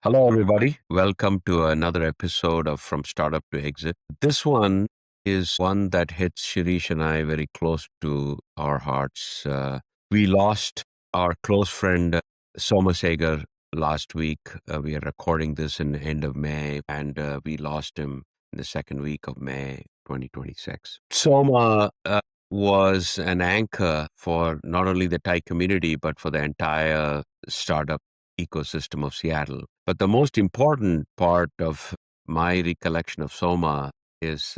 Hello, everybody. Welcome to another episode of From Startup to Exit. This one is one that hits Shirish and I very close to our hearts. We lost our close friend, Somasegar, last week. We are recording this in the end of May, and we lost him in the second week of May 2026. Soma was an anchor for not only the Thai community, but for the entire startup ecosystem of Seattle. But the most important part of my recollection of Soma is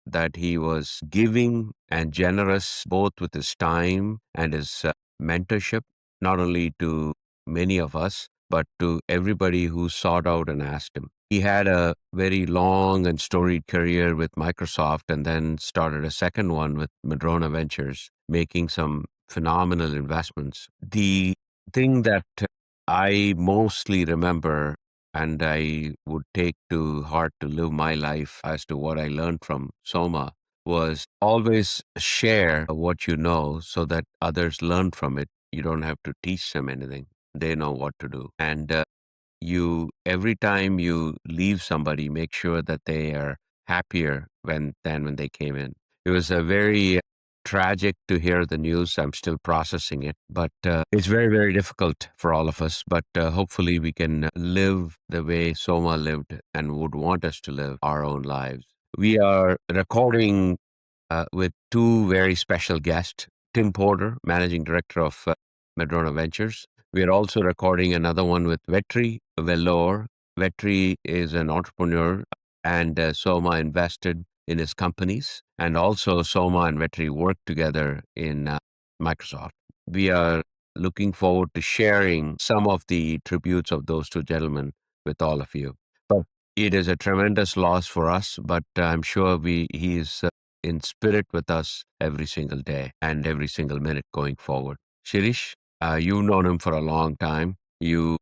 that he was giving and generous both with his time and his mentorship, not only to many of us, but to everybody who sought out and asked him. He had a very long and storied career with Microsoft and then started a second one with Madrona Ventures, making some phenomenal investments. The thing that I mostly remember and I would take to heart to live my life as to what I learned from Soma was always share what you know so that others learn from it. You don't have to teach them anything. They know what to do. And you every time you leave somebody, make sure that they are happier than when they came in. It was a very tragic to hear the news. I'm still processing it, but it's very, very difficult for all of us. But hopefully we can live the way Soma lived and would want us to live our own lives. We are recording with two very special guests, Tim Porter, Managing Director of Madrona Ventures. We are also recording another one with Vetri Vellore. Vetri is an entrepreneur and Soma invested in his companies. And also Soma and Vetri work together in Microsoft. We are looking forward to sharing some of the tributes of those two gentlemen with all of you. But it is a tremendous loss for us, but I'm sure he is in spirit with us every single day and every single minute going forward. Shirish, you've known him for a long time. You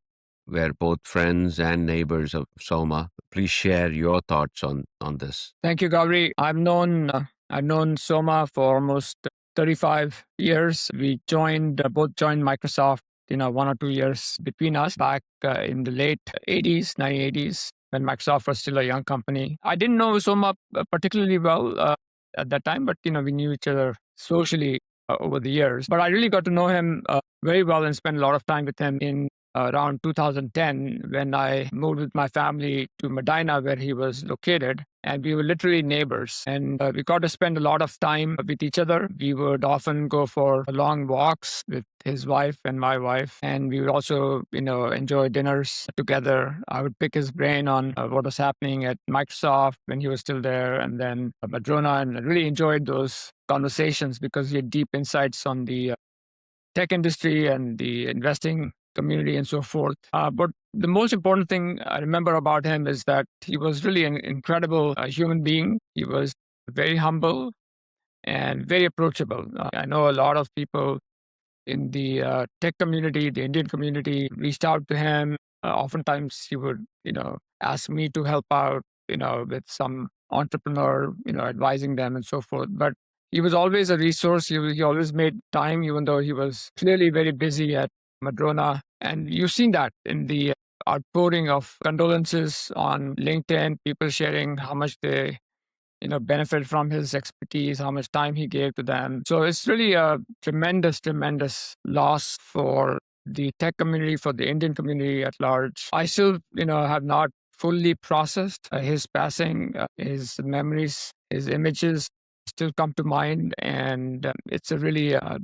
were both friends and neighbors of Soma. Please share your thoughts on this. Thank you, Gowri. I've known Soma for almost 35 years. We both joined Microsoft, 1 or 2 years between us back in the late 80s, 1980s, when Microsoft was still a young company. I didn't know Soma particularly well at that time, but, we knew each other socially over the years. But I really got to know him very well and spent a lot of time with him in around 2010 when I moved with my family to Medina, where he was located. And we were literally neighbors. And we got to spend a lot of time with each other. We would often go for long walks with his wife and my wife. And we would also, enjoy dinners together. I would pick his brain on what was happening at Microsoft when he was still there, and then Madrona. And I really enjoyed those conversations because he had deep insights on the tech industry and the investing community and so forth. But the most important thing I remember about him is that he was really an incredible human being. He was very humble and very approachable. I know a lot of people in the tech community, the Indian community, reached out to him. Oftentimes he would, ask me to help out, with some entrepreneur, advising them and so forth. But he was always a resource. He always made time, even though he was clearly very busy at Madrona. And you've seen that in the outpouring of condolences on LinkedIn, people sharing how much they benefit from his expertise, how much time he gave to them. So it's really a tremendous, tremendous loss for the tech community, for the Indian community at large. I still, have not fully processed his passing. His memories, his images still come to mind. And it's a really a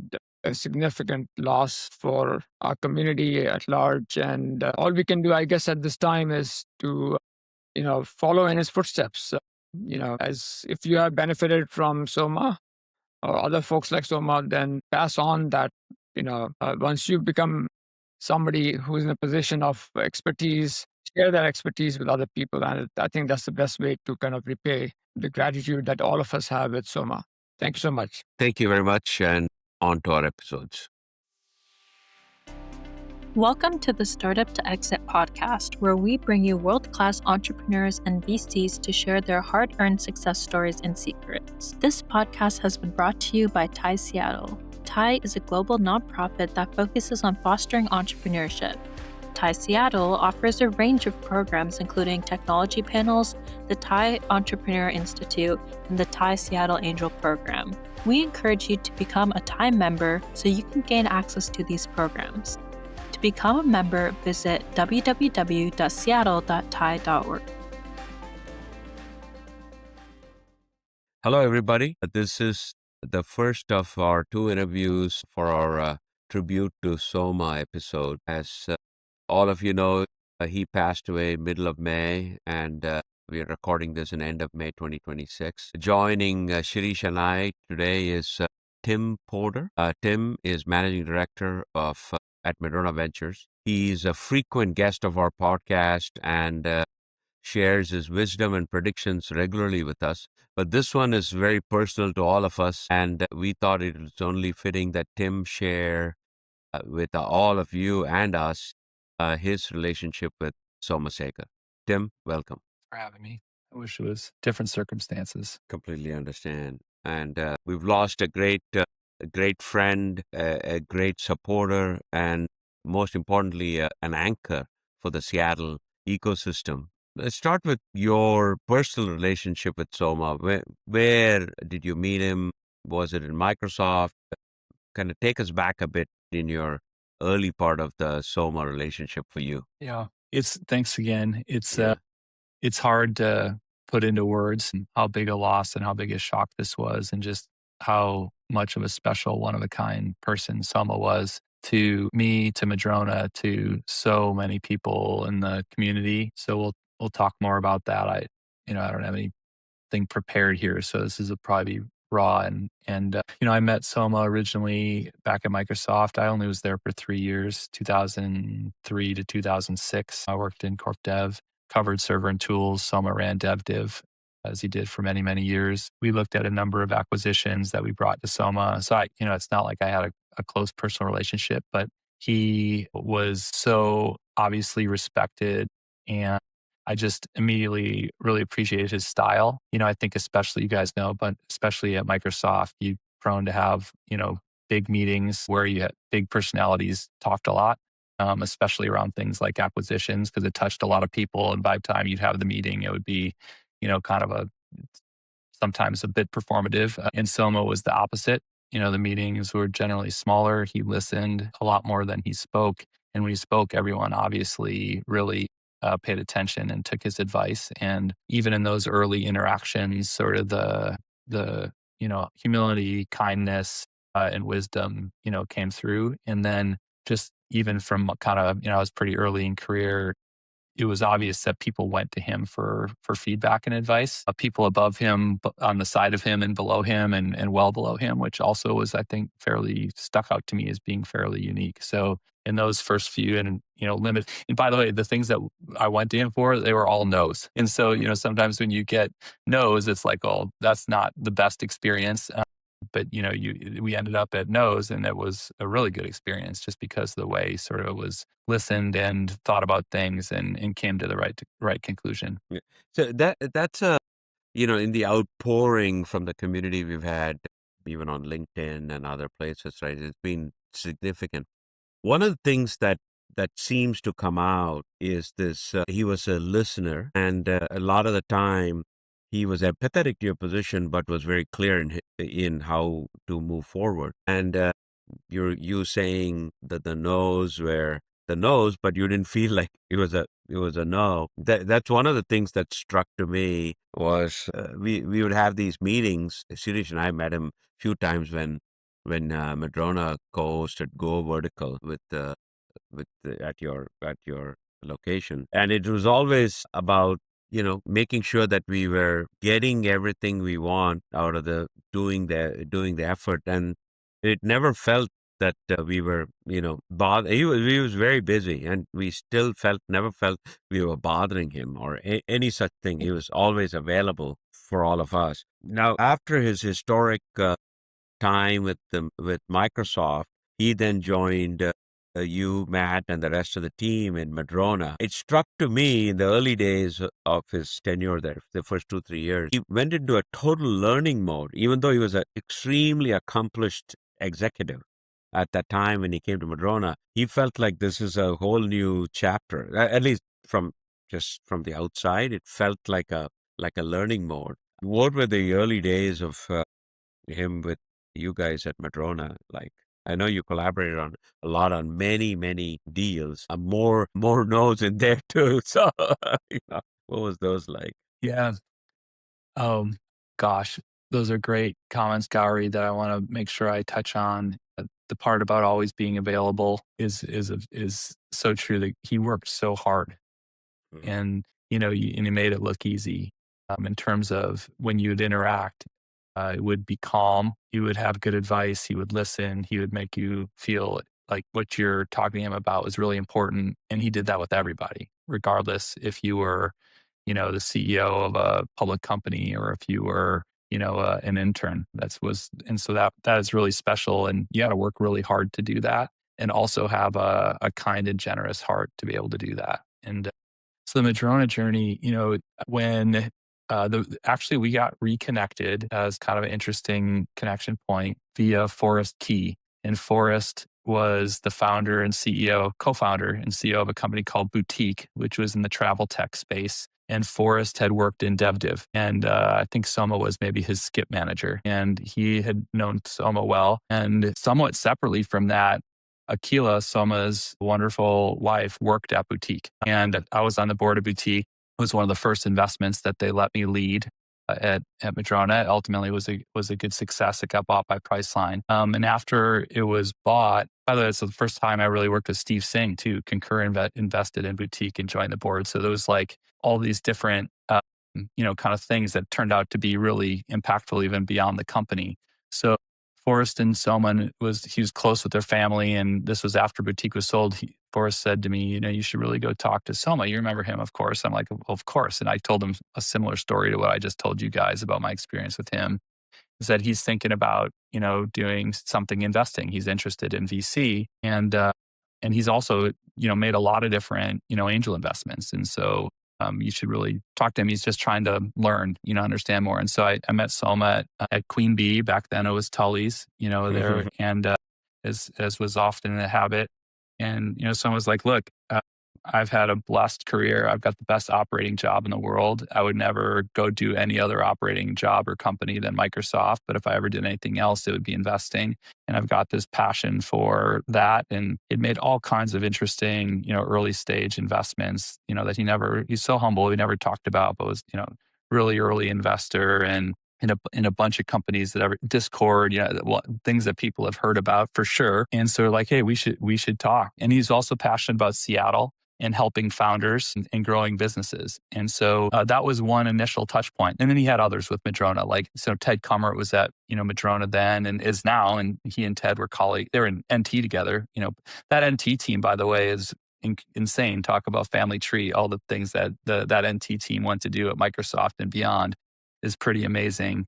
significant loss for our community at large. And all we can do, I guess, at this time is to, follow in his footsteps. As if you have benefited from Soma or other folks like Soma, then pass on that, once you become somebody who's in a position of expertise, share that expertise with other people. And I think that's the best way to kind of repay the gratitude that all of us have with Soma. Thank you so much. Thank you very much, and on to our episodes. Welcome to the Startup to Exit podcast, where we bring you world-class entrepreneurs and VCs to share their hard-earned success stories and secrets. This podcast has been brought to you by Thai Seattle. Thai is a global nonprofit that focuses on fostering entrepreneurship. Thai Seattle offers a range of programs including technology panels, the Thai Entrepreneur Institute, and the Thai Seattle Angel Program. We encourage you to become a Thai member so you can gain access to these programs. To become a member, visit www.seattle.thai.org. Hello, everybody. This is the first of our two interviews for our tribute to Soma episode. As all of you know, he passed away middle of May, and we are recording this in end of May 2026. Joining Shirish and I today is Tim Porter. Tim is managing director of at Madrona Ventures. He's a frequent guest of our podcast and shares his wisdom and predictions regularly with us. But this one is very personal to all of us, and we thought it was only fitting that Tim share with all of you and us his relationship with Somasegar. Tim, welcome. For having me. I wish it was different circumstances. Completely understand. And we've lost a great friend, a great supporter, and most importantly, an anchor for the Seattle ecosystem. Let's start with your personal relationship with Soma. Where did you meet him? Was it in Microsoft? Kind of take us back a bit in your early part of the Soma relationship for you. Yeah. Thanks again. Yeah. It's hard to put into words how big a loss and how big a shock this was, and just how much of a special, one of a kind person Soma was to me, to Madrona, to so many people in the community. So we'll talk more about that. I don't have anything prepared here, so this is probably raw. And I met Soma originally back at Microsoft. I only was there for 3 years, 2003 to 2006. I worked in corp dev, covered server and tools. Soma ran dev div, as he did for many, many years. We looked at a number of acquisitions that we brought to Soma. So it's not like I had a close personal relationship, but he was so obviously respected, and I just immediately really appreciated his style. I think especially, you guys know, but especially at Microsoft, you're prone to have, big meetings where you had big personalities talked a lot, especially around things like acquisitions, because it touched a lot of people. And by the time you'd have the meeting, it would be, kind of sometimes a bit performative. And Soma was the opposite. The meetings were generally smaller. He listened a lot more than he spoke. And when he spoke, everyone obviously really paid attention and took his advice. And even in those early interactions, sort of the humility, kindness, and wisdom, came through. And then just even from kind of, I was pretty early in career, it was obvious that people went to him for feedback and advice. People above him, on the side of him, and below him, and well below him, which also was, I think, fairly stuck out to me as being fairly unique. So in those first few, and limit. And by the way, the things that I went to him for, they were all no's. And so sometimes when you get no's, it's like, oh, that's not the best experience. But we ended up at no's, and it was a really good experience, just because of the way sort of was listened and thought about things, and came to the right conclusion. Yeah. So that's in the outpouring from the community we've had, even on LinkedIn and other places, right? It's been significant. One of the things that seems to come out is this: he was a listener, and a lot of the time he was empathetic to your position, but was very clear in how to move forward. And you saying that the no's were the no's, but you didn't feel like it was a no. That's one of the things that struck to me was we would have these meetings. Shirish and I met him a few times when Madrona co-hosted Go Vertical at your location, and it was always about making sure that we were getting everything we want out of doing the effort, and it never felt that we were bothered. He was very busy, and we still never felt we were bothering him or any such thing. He was always available for all of us. Now, after his historic time with Microsoft, he then joined you, Matt, and the rest of the team in Madrona. It struck to me in the early days of his tenure there, the first 2-3 years, he went into a total learning mode, even though he was an extremely accomplished executive. at that time when he came to Madrona, he felt like this is a whole new chapter. At least just from the outside, it felt like a learning mode. What were the early days of him with you guys at Madrona like? I know you collaborated on a lot on many deals. More no's in there too. So, what was those like? Yeah. Gosh, those are great comments, Gowri, that I want to make sure I touch on. The part about always being available is so true. That he worked so hard, Mhm. and and he made it look easy. In terms of when you'd interact, it would be calm. He would have good advice. He would listen. He would make you feel like what you're talking to him about was really important. And he did that with everybody, regardless if you were, the CEO of a public company or if you were, an intern. And so that is really special. And you got to work really hard to do that, and also have a kind and generous heart to be able to do that. And so the Madrona journey, when actually we got reconnected as kind of an interesting connection point via Forrest Key. And Forrest was the founder and CEO, co-founder and CEO of a company called Boutique, which was in the travel tech space. And Forrest had worked in DevDiv. And I think Soma was maybe his skip manager. And he had known Soma well. And somewhat separately from that, Akila, Soma's wonderful wife, worked at Boutique. And I was on the board of Boutique. It was one of the first investments that they let me lead at Madrona. It ultimately was a good success. It got bought by Priceline. And after it was bought, by the way, it's the first time I really worked with Steve Singh too. Concur invested in Boutique and joined the board. So there was like all these different, kind of things that turned out to be really impactful even beyond the company. So Forrest and Soma he was close with their family, and this was after Boutique was sold. Forrest said to me, you should really go talk to Soma. You remember him, of course. I'm like, of course. And I told him a similar story to what I just told you guys about my experience with him. Is that he's thinking about, doing something investing. He's interested in VC, and he's also, made a lot of different, angel investments. And so you should really talk to him. He's just trying to learn, understand more. And so I met Soma at Queen Bee. Back then it was Tully's, there, and as was often the habit. And, Soma was like, look, I've had a blessed career. I've got the best operating job in the world. I would never go do any other operating job or company than Microsoft. But if I ever did anything else, it would be investing. And I've got this passion for that. And it made all kinds of interesting, early stage investments, that he's so humble, he never talked about, but was, really early investor and in a bunch of companies that ever Discord, things that people have heard about for sure. And so like, hey, we should talk. And he's also passionate about Seattle and helping founders and growing businesses. And so that was one initial touch point. And then he had others with Madrona, like, so Ted Cummert was at, Madrona then and is now, and he and Ted were colleagues. They're in NT together. That NT team, by the way, is insane. Talk about family tree, all the things that that NT team went to do at Microsoft and beyond is pretty amazing.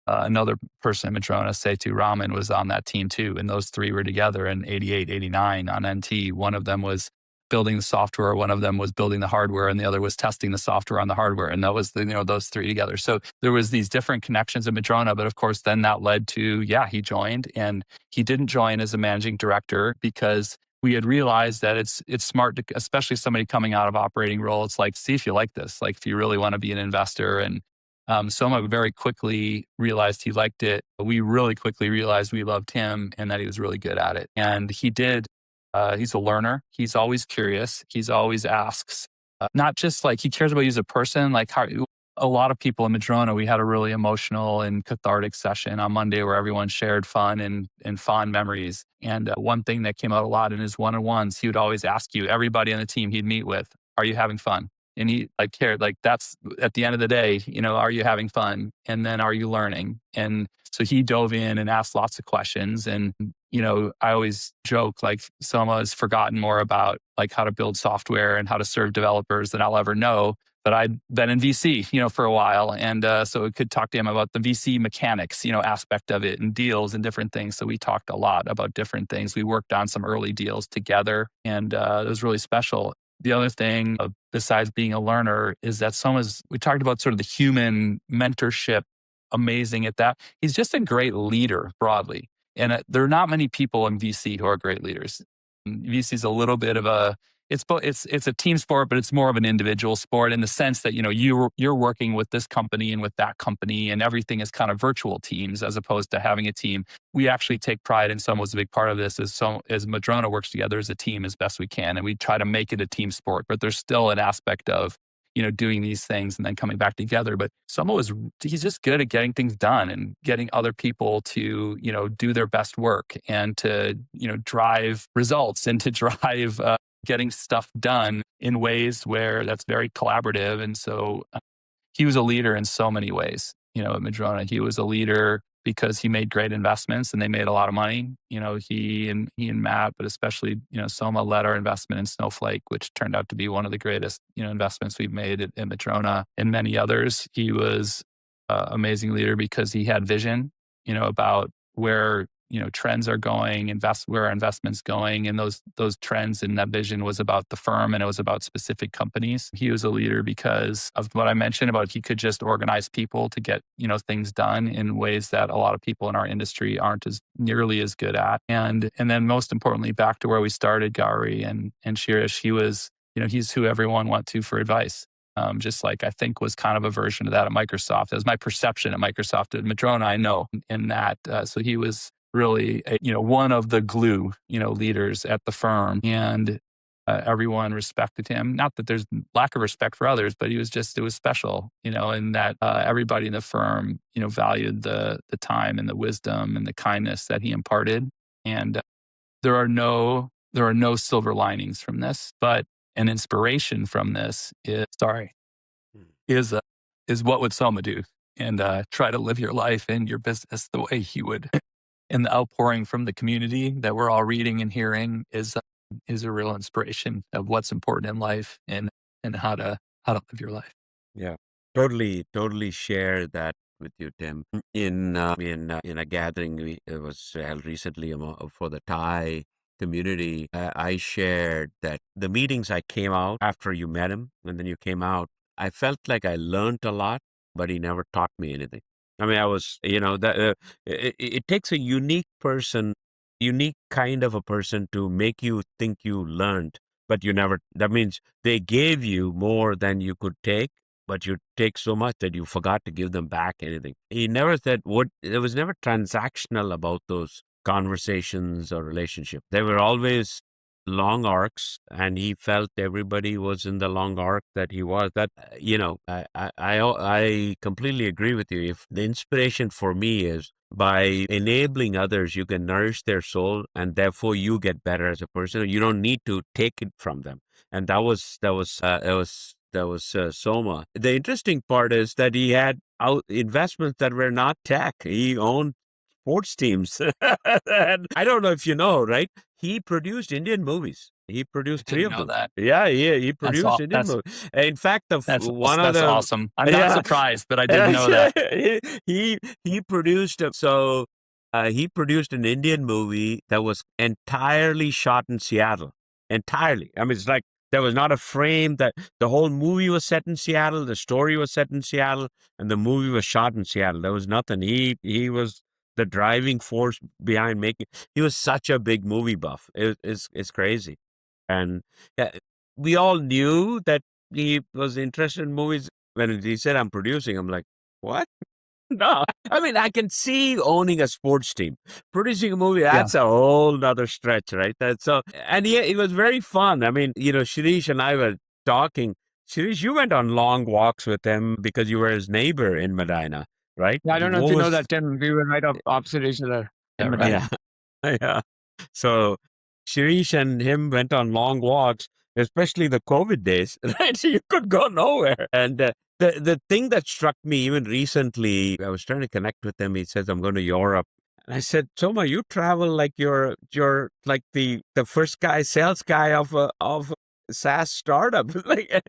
Another person at Madrona, Setu Raman, was on that team too. And those three were together in 88, 89 on NT. One of them was building the software, one of them was building the hardware, and the other was testing the software on the hardware. And that was those three together. So there was these different connections at Madrona, but of course then that led to, he joined, and he didn't join as a managing director because we had realized that it's smart to, especially somebody coming out of operating role, it's like, see if you like this, like if you really want to be an investor. And Soma very quickly realized he liked it. We really quickly realized we loved him and that he was really good at it. And he did. He's a learner. He's always curious. He's always asks, not just like he cares about you as a person. Like a lot of people in Madrona, we had a really emotional and cathartic session on Monday where everyone shared fun and fond memories. And one thing that came out a lot in his one-on-ones, he would always ask you, everybody on the team he'd meet with, are you having fun? And he cared, like that's at the end of the day, are you having fun? And then are you learning? And so he dove in and asked lots of questions. And, I always joke like Soma has forgotten more about like how to build software and how to serve developers than I'll ever know. But I'd been in VC, for a while. And so I could talk to him about the VC mechanics, aspect of it and deals and different things. So we talked a lot about different things. We worked on some early deals together, and it was really special. The other thing, besides being a learner, is that we talked about sort of the human mentorship, amazing at that. He's just a great leader broadly. And there are not many people in VC who are great leaders. VC is a little bit of it's a team sport, but it's more of an individual sport in the sense that, you're working with this company and with that company, and everything is kind of virtual teams as opposed to having a team. We actually take pride, and Soma was a big part of this, as Madrona works together as a team as best we can. And we try to make it a team sport, but there's still an aspect of, doing these things and then coming back together. But he's just good at getting things done and getting other people to, do their best work and to, drive results and to drive getting stuff done in ways where that's very collaborative. And so he was a leader in so many ways, at Madrona. He was a leader because he made great investments and they made a lot of money. He and Matt, but especially, Soma led our investment in Snowflake, which turned out to be one of the greatest, investments we've made at Madrona, and many others. He was an amazing leader because he had vision, about where, trends are going, where our investment's going. And those trends and that vision was about the firm, and it was about specific companies. He was a leader because of what I mentioned about he could just organize people to get, things done in ways that a lot of people in our industry aren't as nearly as good at. And then most importantly, back to where we started, Gowri and Shirish, he was, he's who everyone went to for advice. Just like I think was kind of a version of that at Microsoft. That was my perception at Microsoft. At Madrona, I know in that. So he was really, one of the glue, leaders at the firm, and everyone respected him. Not that there's lack of respect for others, but it was special, in that everybody in the firm, valued the time and the wisdom and the kindness that he imparted. And there are no silver linings from this, but an inspiration from this is what would Soma do, and try to live your life and your business the way he would. And the outpouring from the community that we're all reading and hearing is a real inspiration of what's important in life and how to live your life. Yeah, totally share that with you, Tim. In a gathering it was held recently for the Thai community, I shared that the meetings I came out after you met him, and then you came out, I felt like I learned a lot, but he never taught me anything. I mean, I was, that it takes a unique kind of a person to make you think you learned, but you never. That means they gave you more than you could take, but you take so much that you forgot to give them back anything. He never said what, there was never transactional about those conversations or relationship. They were always long arcs, and he felt everybody was in the long arc that he was. That, I completely agree with you. If the inspiration for me is by enabling others, you can nourish their soul, and therefore you get better as a person. You don't need to take it from them. And that was Soma. The interesting part is that he had investments that were not tech. He owned sports teams. And I don't know if you know, right? He produced Indian movies. He produced three of them. That. Yeah, he produced Indian movies. In fact, that's awesome. I'm not surprised, but I didn't know that. He produced he produced an Indian movie that was entirely shot in Seattle. Entirely. I mean, it's like there was not a frame. That the whole movie was set in Seattle. The story was set in Seattle, and the movie was shot in Seattle. There was nothing. He was the driving force behind making. He was such a big movie buff. It's crazy. And yeah, we all knew that he was interested in movies. When he said, "I'm producing," I'm like, what? No, I mean, I can see owning a sports team, producing a movie. That's a whole nother stretch, right? And yeah, it was very fun. I mean, Shirish and I were talking. Shirish, you went on long walks with him because you were his neighbor in Medina, right? Yeah, I don't know if you know that, Tim. We were right opposite each other in Medina. Yeah. So Shirish and him went on long walks, especially the COVID days, right? So you could go nowhere. And the thing that struck me even recently, I was trying to connect with him. He says, "I'm going to Europe." And I said, "Soma, you travel like you're like the first sales guy of a SaaS startup." Like,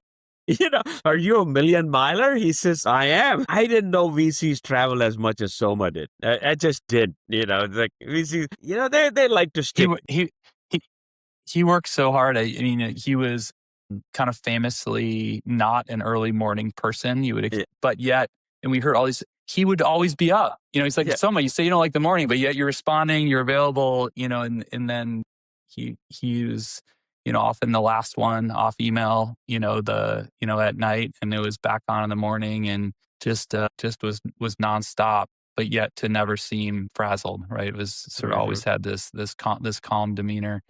are you a million miler? He says, "I am." I didn't know VCs travel as much as Soma did. I just did. Like VCs, they like to stick. He worked so hard. I mean, he was kind of famously not an early morning person. But yet, and we heard all these, he would always be up. He's like, Yeah. Soma, you say you don't like the morning, but yet you're responding, you're available, and then he was, often the last one off email, at night, and it was back on in the morning, and just was nonstop, but yet to never seem frazzled, right? It was sort of Mhm. always had this calm demeanor.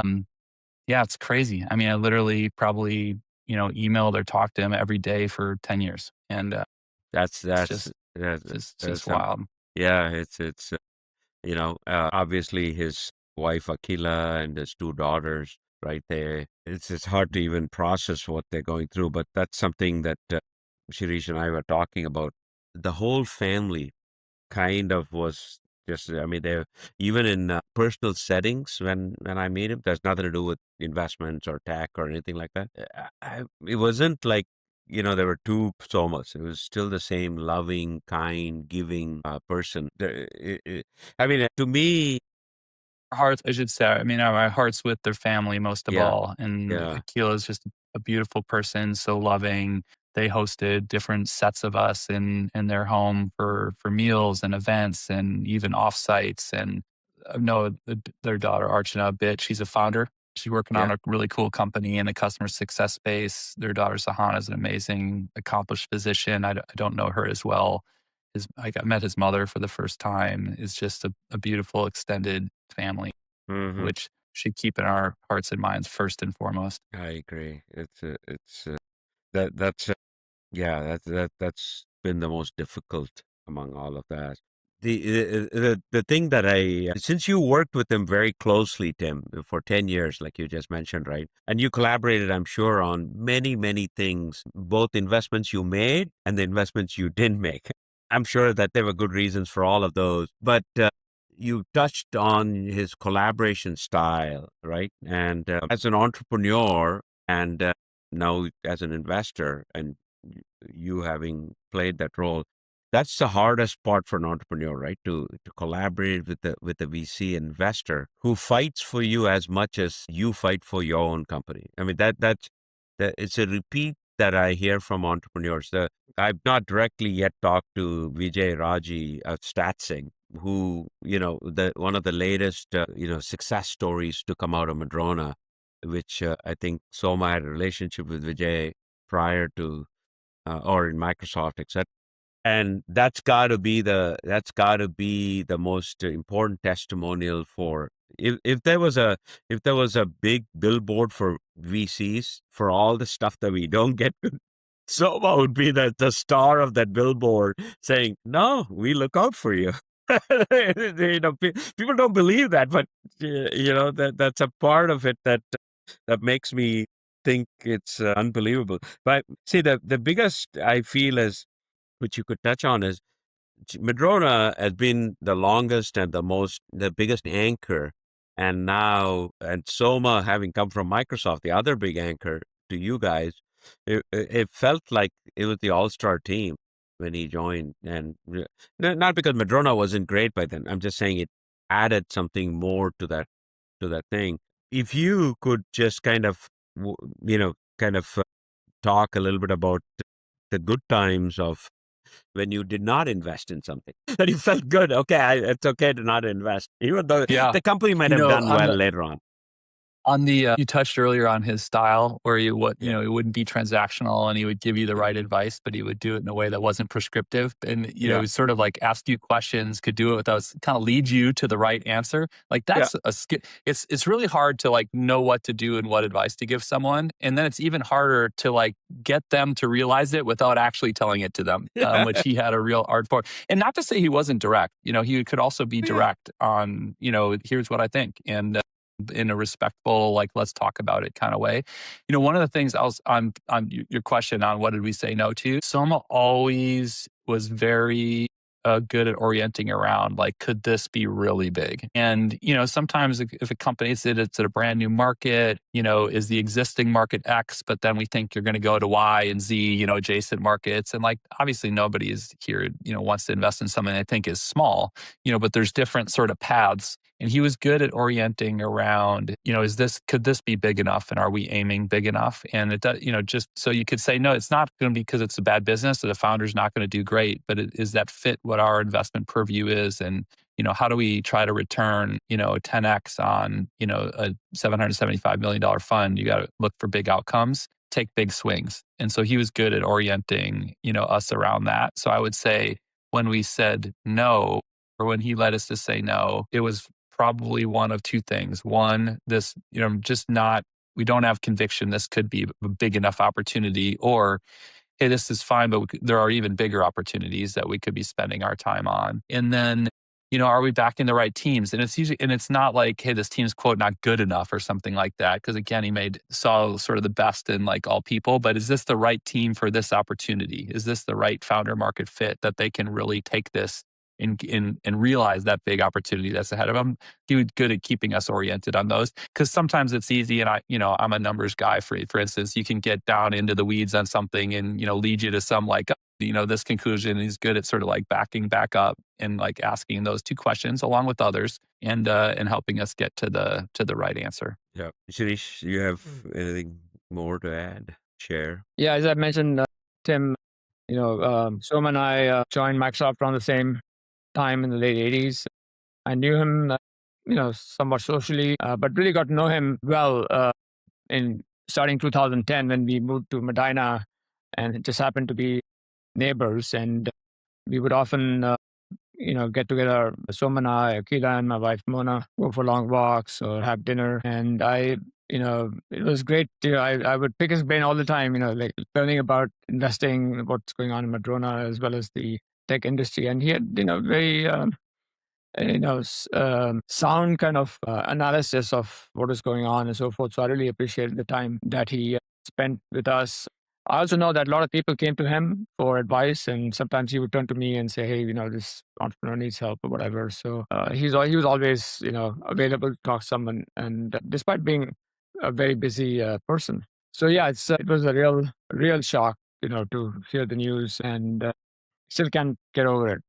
Yeah, it's crazy. I mean, I literally probably, emailed or talked to him every day for 10 years. And That's it's that's just, that's, just some, wild. yeah. It's obviously his wife Akila and his two daughters right there. It's hard to even process what they're going through, but that's something that Shirish and I were talking about. The whole family kind of was just, I mean, they're even in personal settings when I meet him, there's nothing to do with investments or tech or anything like that. It wasn't like, there were two Somas. It was still the same loving, kind, giving person. I mean, to me, Hearts, I should say, I mean, our hearts with their family most of yeah, all. And yeah. Akila is just a beautiful person, so loving. They hosted different sets of us in their home for meals and events and even offsites. And no, their daughter Archana, a bit, she's a founder. She's working on Yeah. a really cool company in the customer success space. Their daughter Sahana is an amazing, accomplished physician. I don't know her as well. I met his mother for the first time. It's just a beautiful extended family, Hmm. which should keep in our hearts and minds first and foremost. I agree. It's that's yeah, that's been the most difficult among all of that. The thing that since you worked with him very closely, Tim, for 10 years, like you just mentioned, right? And you collaborated, I'm sure, on many things, both investments you made and the investments you didn't make. I'm sure that there were good reasons for all of those, but you touched on his collaboration style, right? And as an entrepreneur and now as an investor, and you having played that role, that's the hardest part for an entrepreneur, right? To collaborate with the VC investor who fights for you as much as you fight for your own company. I mean, that it's a repeat that I hear from entrepreneurs. I've not directly yet talked to Vijay Raji at Statsig, who, the one of the latest success stories to come out of Madrona, which I think Soma had a relationship with Vijay prior to or in Microsoft, etc. And that's got to be the most important testimonial for if there was a big billboard for VCs for all the stuff that we don't get to. Soma would be the star of that billboard saying, "No, we look out for you." People don't believe that, but that's a part of it that makes me think it's unbelievable. But see, the biggest I feel is, which you could touch on, is Madrona has been the longest and the biggest anchor. And Soma having come from Microsoft, the other big anchor to you guys, it felt like it was the all-star team when he joined. And not because Madrona wasn't great by then. I'm just saying it added something more to that thing. If you could just kind of, kind of talk a little bit about the good times of when you did not invest in something that you felt good. Okay, it's okay to not invest, even though Yeah. the company might have done On well the later on. On the you touched earlier on his style, where Yeah, it wouldn't be transactional, and he would give you the right advice, but he would do it in a way that wasn't prescriptive, and yeah, it was sort of like ask you questions, could do it without kind of lead you to the right answer. Like yeah, that's a skill. It's really hard to like know what to do and what advice to give someone, and then it's even harder to like get them to realize it without actually telling it to them, yeah, which he had a real art for. And not to say he wasn't direct, he could also be yeah. direct on, here's what I think, and in a respectful, like, let's talk about it kind of way. One of the things on your question on what did we say no to, Soma always was very good at orienting around, like, could this be really big? And, sometimes if a company it's at a brand new market, is the existing market X, but then we think you're going to go to Y and Z, adjacent markets. And like, obviously nobody is here, wants to invest in something they think is small, but there's different sort of paths. And he was good at orienting around, could this be big enough? And are we aiming big enough? And it does, just so you could say, no, it's not going to be because it's a bad business or the founder's not going to do great, but is that fit what what our investment purview is, and how do we try to return 10x on a $775 million fund. You got to look for big outcomes, take big swings. And so he was good at orienting us around that. So I would say when we said no, or when he led us to say no, it was probably one of two things. One, this just not, we don't have conviction this could be a big enough opportunity, or hey, this is fine, but there are even bigger opportunities that we could be spending our time on. And then, are we backing the right teams? And it's not like, hey, this team's quote not good enough or something like that. Because again, saw sort of the best in like all people, but is this the right team for this opportunity? Is this the right founder market fit that they can really take this and realize that big opportunity that's ahead of them? He was good at keeping us oriented on those, because sometimes it's easy. And I'm a numbers guy. For instance, you can get down into the weeds on something and lead you to some like this conclusion. He's good at sort of like backing back up and like asking those two questions along with others, and helping us get to the right answer. Yeah, Shirish, you have anything more to add? Share. Yeah, as I mentioned, Tim, Soma and I joined Microsoft around the same time in the late 80s. I knew him, somewhat socially, but really got to know him well in starting 2010 when we moved to Medina, and it just happened to be neighbors. And we would often, get together, Soma and I, Akila and my wife Mona, go for long walks or have dinner. And it was great. I would pick his brain all the time, like learning about investing, what's going on in Madrona, as well as the tech industry. And he had, very sound kind of analysis of what is going on and so forth. So I really appreciated the time that he spent with us. I also know that a lot of people came to him for advice, and sometimes he would turn to me and say, "Hey, this entrepreneur needs help or whatever." So he was always, available to talk to someone, and despite being a very busy person. So yeah, it was a real shock, to hear the news, and still can't get over it.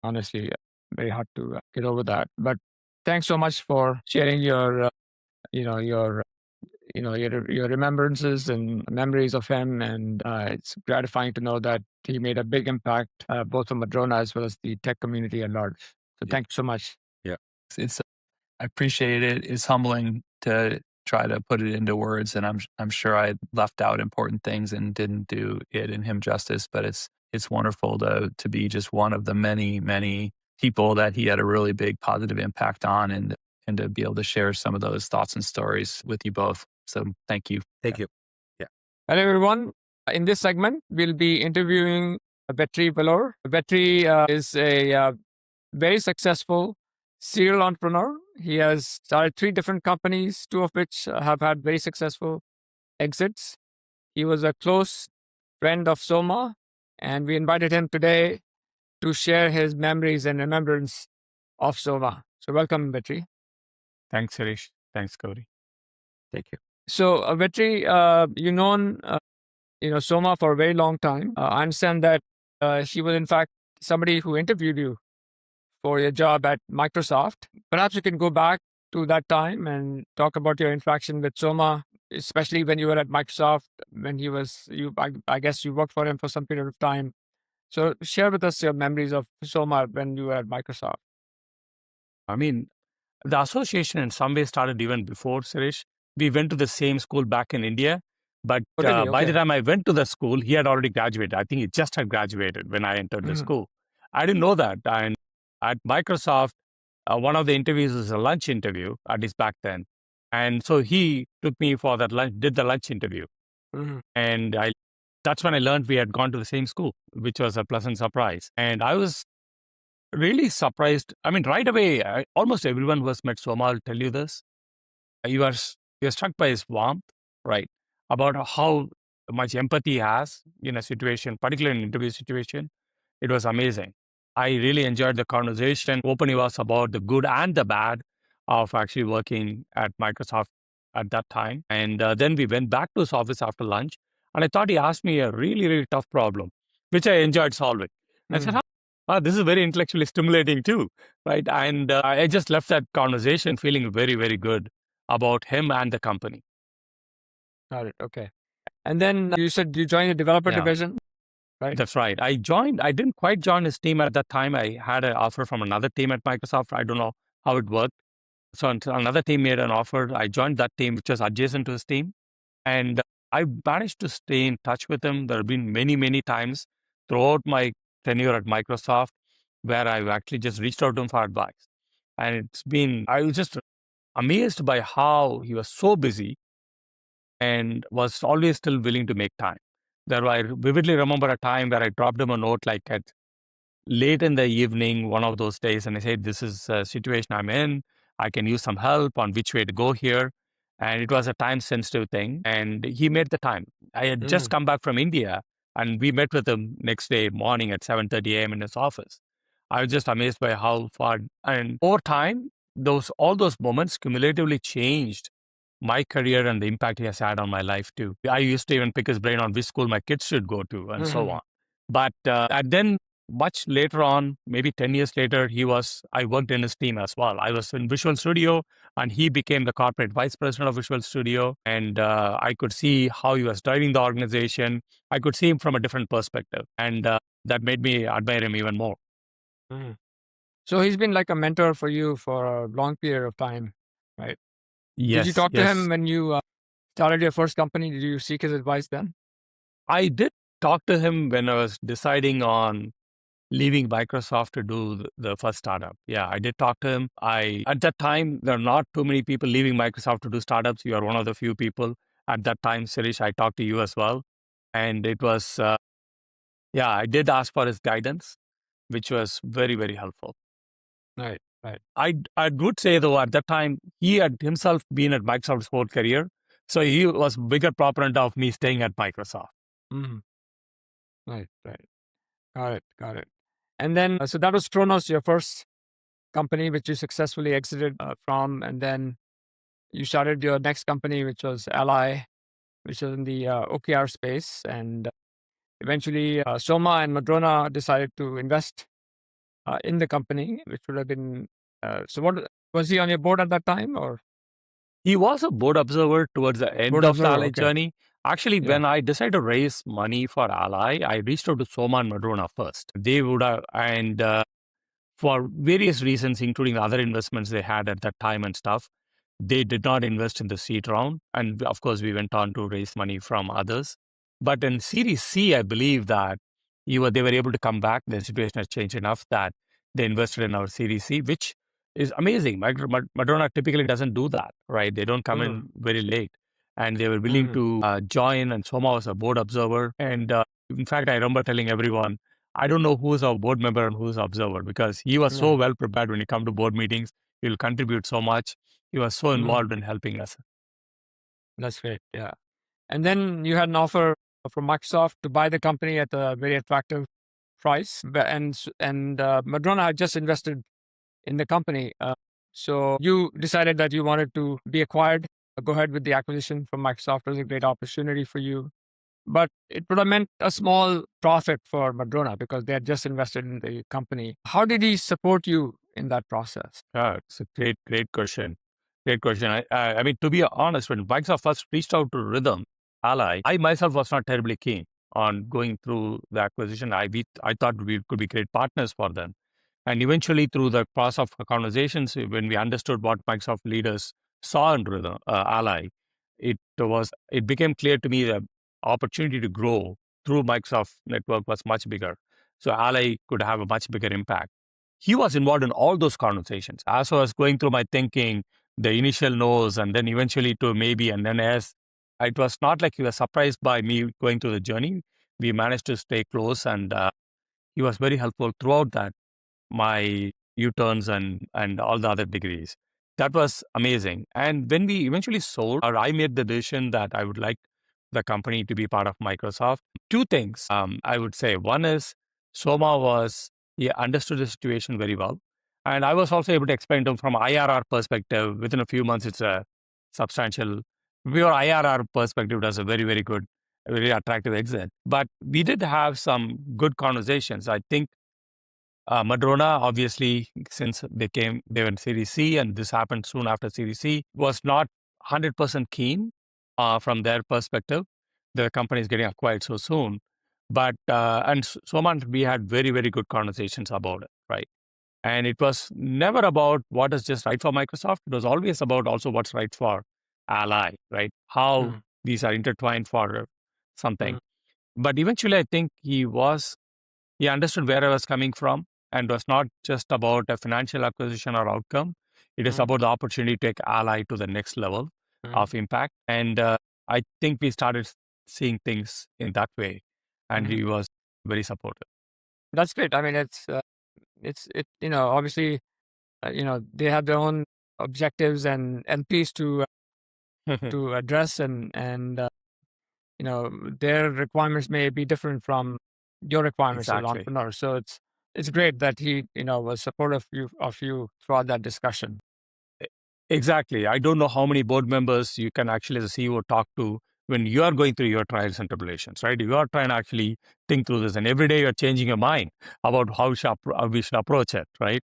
Honestly, very hard to get over that. But thanks so much for sharing your, your your remembrances and memories of him, and it's gratifying to know that he made a big impact both on Madrona as well as the tech community at large. So thank you so much. Yeah. I appreciate it. It's humbling to try to put it into words, and I'm sure I left out important things and didn't do it and him justice. But it's wonderful to be just one of the many people that he had a really big positive impact on, and to be able to share some of those thoughts and stories with you both. So thank you. Thank you. Yeah. Hello, everyone. In this segment, we'll be interviewing Vetri Vellore. Vetri is a very successful serial entrepreneur. He has started 3 different companies, 2 of which have had very successful exits. He was a close friend of Soma, and we invited him today to share his memories and remembrance of Soma. So welcome, Vetri. Thanks, Shirish. Thanks, Gowri. Thank you. So Vetri, you've known Soma for a very long time. I understand that she was in fact somebody who interviewed you for your job at Microsoft. Perhaps you can go back to that time and talk about your interaction with Soma, especially when you were at Microsoft, when he was, I guess you worked for him for some period of time. So share with us your memories of Soma when you were at Microsoft. I mean, the association in some way started even before Shirish. We went to the same school back in India, but Really? by the Okay. time I went to the school, he had already graduated. I think he just had graduated when I entered the school. I didn't know that. And at Microsoft, one of the interviews was a lunch interview, at least back then. And so he took me for that lunch, did the lunch interview. And that's when I learned we had gone to the same school, which was a pleasant surprise. And I was really surprised. I mean, right away, almost everyone who has met Soma will tell you this. You're struck by his warmth, right? About how much empathy he has in a situation, particularly in an interview situation. It was amazing. I really enjoyed the conversation. Open he was about the good and the bad of actually working at Microsoft at that time. And then we went back to his office after lunch. And I thought he asked me a really tough problem, which I enjoyed solving. I said, this is very intellectually stimulating too, right? And I just left that conversation feeling very good about him and the company. Got it. Okay. And then you said you joined the developer Yeah. division. right? That's right. I didn't quite join his team at that time. I had an offer from another team at Microsoft. I don't know how it worked. So until another team made an offer, I joined that team, which was adjacent to his team. And I managed to stay in touch with him. There have been many, many times throughout my tenure at Microsoft where I've actually just reached out to him for advice. And I was just amazed by how he was so busy and was always still willing to make time. I vividly remember a time where I dropped him a note like at late in the evening, one of those days, and I said, "This is a situation I'm in. I can use some help on which way to go here." And it was a time sensitive thing, and he made the time. I had just come back from India, and we met with him next day morning at 7:30 a.m. in his office. I was just amazed by how far, and over time, all those moments cumulatively changed my career and the impact he has had on my life too. I used to even pick his brain on which school my kids should go to and so on. But and then much later on, maybe 10 years later, I worked in his team as well. I was in Visual Studio and he became the corporate vice president of Visual Studio. And I could see how he was driving the organization. I could see him from a different perspective. And that made me admire him even more. So he's been like a mentor for you for a long period of time, right? Did you talk to him when you started your first company? Did you seek his advice then? I did talk to him when I was deciding on leaving Microsoft to do the first startup. Yeah, I did talk to him. At that time, there are not too many people leaving Microsoft to do startups. You are one of the few people. At that time, Shirish, I talked to you as well. And it was, I did ask for his guidance, which was very, very helpful. Right. I would say, though, at that time, he had himself been at Microsoft's whole career. So he was bigger proponent of me staying at Microsoft. Right. Got it. And then, so that was Kronos, your first company, which you successfully exited from. And then you started your next company, which was Ally, which was in the OKR space. And eventually, Soma and Madrona decided to invest in the company, which would have been. So, what was he on your board at that time, or? He was a board observer towards the end of the Ally journey. Actually, when I decided to raise money for Ally, I reached out to Soma and Madrona first. They would have, and for various reasons, including the other investments they had at that time and stuff, they did not invest in the seed round. And of course, we went on to raise money from others. But in Series C, I believe that they were able to come back. The situation has changed enough that they invested in our Series C, which is amazing. Madrona typically doesn't do that, right? They don't come in very late. And they were willing to join, and Soma was a board observer. And in fact, I remember telling everyone, I don't know who's our board member and who's observer, because he was so well prepared when he come to board meetings. He'll contribute so much. He was so involved in helping us. That's great. Yeah. And then you had an offer from Microsoft to buy the company at a very attractive price. And Madrona had just invested in the company. So you decided that you wanted to be acquired, go ahead with the acquisition from Microsoft. It was a great opportunity for you. But it would have meant a small profit for Madrona because they had just invested in the company. How did he support you in that process? Yeah, it's a great question. Great question. I mean, to be honest, when Microsoft first reached out to Rhythm Ally, I myself was not terribly keen on going through the acquisition. I thought we could be great partners for them. And eventually, through the process of conversations, when we understood what Microsoft leaders saw in Rhythm Ally, it became clear to me that opportunity to grow through Microsoft network was much bigger. So Ally could have a much bigger impact. He was involved in all those conversations. As I was going through my thinking, the initial no's, and then eventually to maybe, and then yes, it was not like he was surprised by me going through the journey. We managed to stay close, and he was very helpful throughout that, my U-turns and all the other degrees. That was amazing. And when we eventually sold, or I made the decision that I would like the company to be part of Microsoft, two things I would say. One is he understood the situation very well. And I was also able to explain to him from IRR perspective, within a few months, it's a substantial, pure IRR perspective, it was a very, very good, very attractive exit. But we did have some good conversations. I think Madrona, obviously, since they were in Series C, and this happened soon after Series C, was not 100% keen from their perspective. The company is getting acquired so soon. But and Soma and we had very, very good conversations about it, right? And it was never about what is just right for Microsoft. It was always about also what's right for Ally, right? How these are intertwined for something. But eventually, I think he understood where I was coming from, and was not just about a financial acquisition or outcome. It is about the opportunity to take Ally to the next level of impact. And I think we started seeing things in that way, and he was very supportive. That's great. I mean, obviously, they have their own objectives and piece to address, and their requirements may be different from your requirements as an Exactly. entrepreneur. So it's great that he was supportive of you throughout that discussion. Exactly. I don't know how many board members you can actually, as a CEO, talk to when you are going through your trials and tribulations, right? You are trying to actually think through this, and every day you're changing your mind about how we should approach it, right?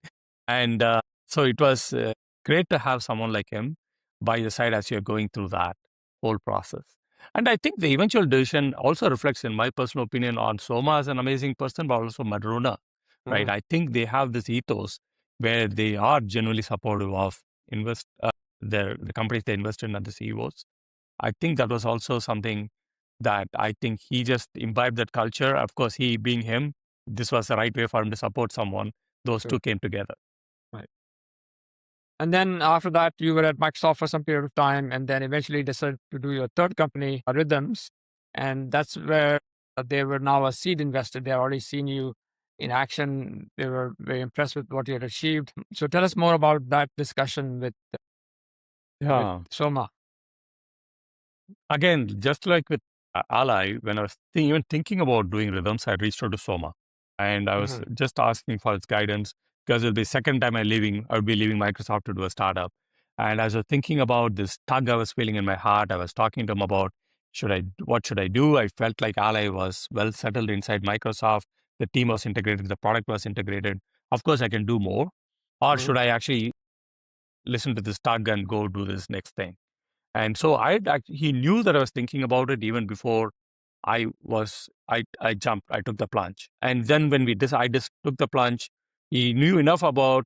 And so it was great to have someone like him by your side as you're going through that whole process. And I think the eventual decision also reflects, in my personal opinion, on Soma as an amazing person, but also Madrona, right? I think they have this ethos where they are genuinely supportive of invest the companies they invest in and the CEOs. I think that was also something that I think he just imbibed that culture. Of course, he being him, this was the right way for him to support someone. Those two came together. Right. And then after that, you were at Microsoft for some period of time, and then eventually decided to do your third company, Rhythms. And that's where they were now a seed investor. They had already seen you in action. They were very impressed with what you had achieved. So tell us more about that discussion with Yeah. Soma. Again, just like with Ally, when I was even thinking about doing rhythms, I reached out to Soma, and I was just asking for its guidance because it'll be second time I would be leaving Microsoft to do a startup. And as I was thinking about this tug I was feeling in my heart, I was talking to him about what should I do? I felt like Ally was well settled inside Microsoft. The team was integrated, the product was integrated. Of course, I can do more, or should I actually listen to this tug and go do this next thing? And so he knew that I was thinking about it even before I jumped, I took the plunge. And then when I just took the plunge, he knew enough about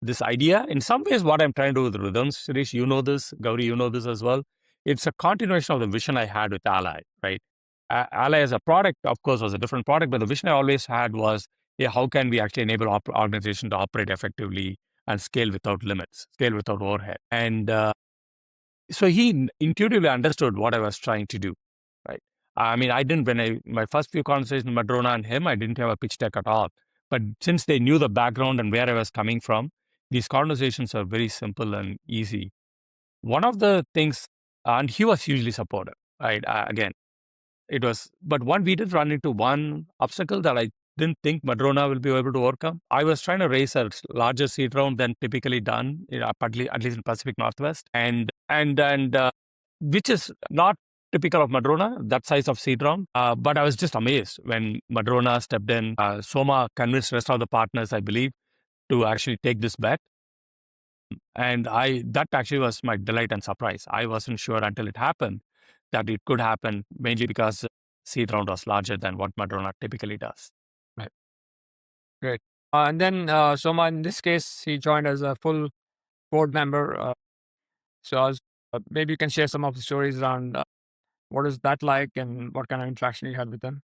this idea. In some ways, what I'm trying to do with rhythms, Shirish, you know this, Gowri, you know this as well. It's a continuation of the vision I had with Ally, right? Ally as a product, of course, was a different product, but the vision I always had was, yeah, how can we actually enable organization to operate effectively and scale without limits, scale without overhead? And so he intuitively understood what I was trying to do, right? I mean, I didn't, my first few conversations with Madrona and him, I didn't have a pitch deck at all. But since they knew the background and where I was coming from, these conversations are very simple and easy. One of the things, and he was hugely supportive, right? Again, but we did run into one obstacle that I didn't think Madrona will be able to overcome. I was trying to raise a larger seed round than typically done, at least in Pacific Northwest, and which is not typical of Madrona, that size of seed round. But I was just amazed when Madrona stepped in. Soma convinced the rest of the partners, I believe, to actually take this bet. And that actually was my delight and surprise. I wasn't sure until it happened that it could happen, mainly because seed round was larger than what Madrona typically does. Right. Great. And then Soma, in this case, he joined as a full board member. Maybe you can share some of the stories around what is that like and what kind of interaction you had with them.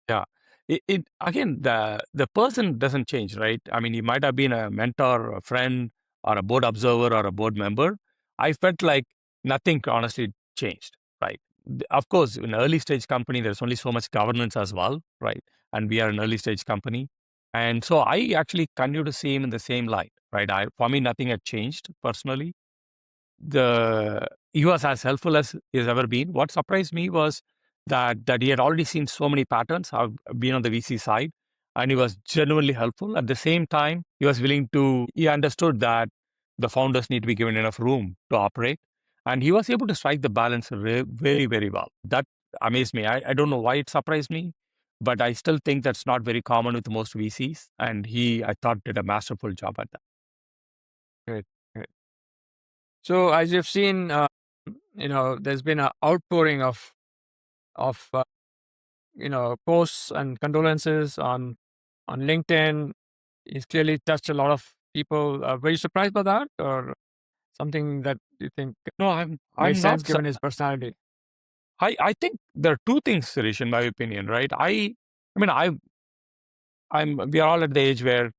Yeah. It again, the person doesn't change, right? I mean, he might have been a mentor, a friend, or a board observer, or a board member. I felt like nothing honestly changed, right? Of course, in an early stage company, there's only so much governance as well, right? And we are an early stage company. And so I actually continue to see him in the same light, right? For me, nothing had changed personally. He was as helpful as he's ever been. What surprised me was that he had already seen so many patterns. I've been on the VC side, and he was genuinely helpful. At the same time, he understood that the founders need to be given enough room to operate, and he was able to strike the balance very, very well. That amazed me. I don't know why it surprised me, but I still think that's not very common with most VCs, and I thought, did a masterful job at that. Great. Great. So as you've seen, there's been an outpouring of posts and condolences on LinkedIn. He's clearly touched a lot of people. Were you surprised by that, or something that you think No, made I'm sense not. given his personality? I think there are two things, Sirish, in my opinion, right? I mean, we are all at the age where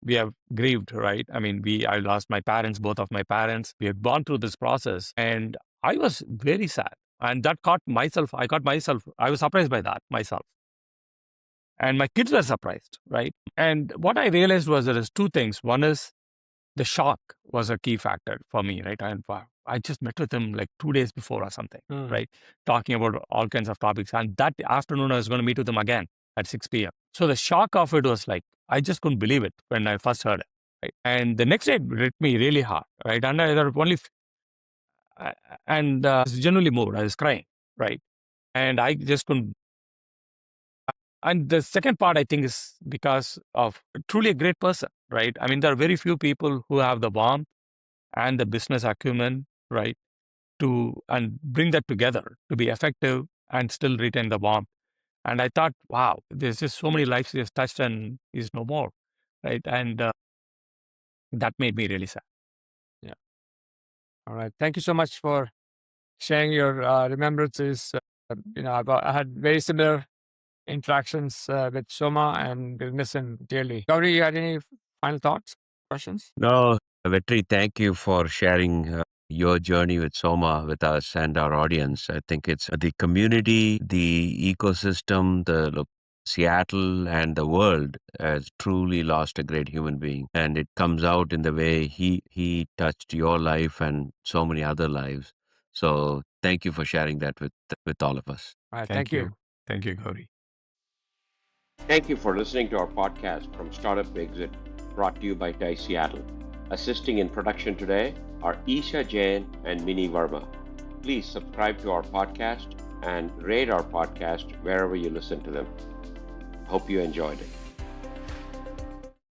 we have grieved, right? I mean, I lost my parents, both of my parents. We have gone through this process, and I was very sad, and that I was surprised by that myself, and my kids were surprised, right? And what I realized was there is two things. One is the shock was a key factor for me, right? And I just met with him like 2 days before or something, right? Talking about all kinds of topics. And that afternoon, I was going to meet with him again at 6 p.m. So the shock of it was like, I just couldn't believe it when I first heard it, right? And the next day, it hit me really hard, right? And there were only, I was genuinely moved. I was crying, right? And I just couldn't. And the second part, I think, is because of truly a great person, right? I mean, there are very few people who have the warmth and the business acumen, right, and bring that together to be effective and still retain the warmth. And I thought, wow, there's just so many lives he has touched and is no more, right? And that made me really sad. Yeah. All right. Thank you so much for sharing your remembrances. I had very similar interactions with Soma, and we'll miss him dearly. Gowri, you had any final thoughts, questions? No, Vetri, thank you for sharing your journey with Soma with us and our audience. I think it's the community, the ecosystem, Seattle and the world has truly lost a great human being. And it comes out in the way he touched your life and so many other lives. So thank you for sharing that with all of us. All right. Thank you. Thank you, Gowri. Thank you for listening to our podcast From Startup to Exit, brought to you by TI Seattle. Assisting in production today are Isha Jain and Mini Verma. Please subscribe to our podcast and rate our podcast wherever you listen to them. Hope you enjoyed it.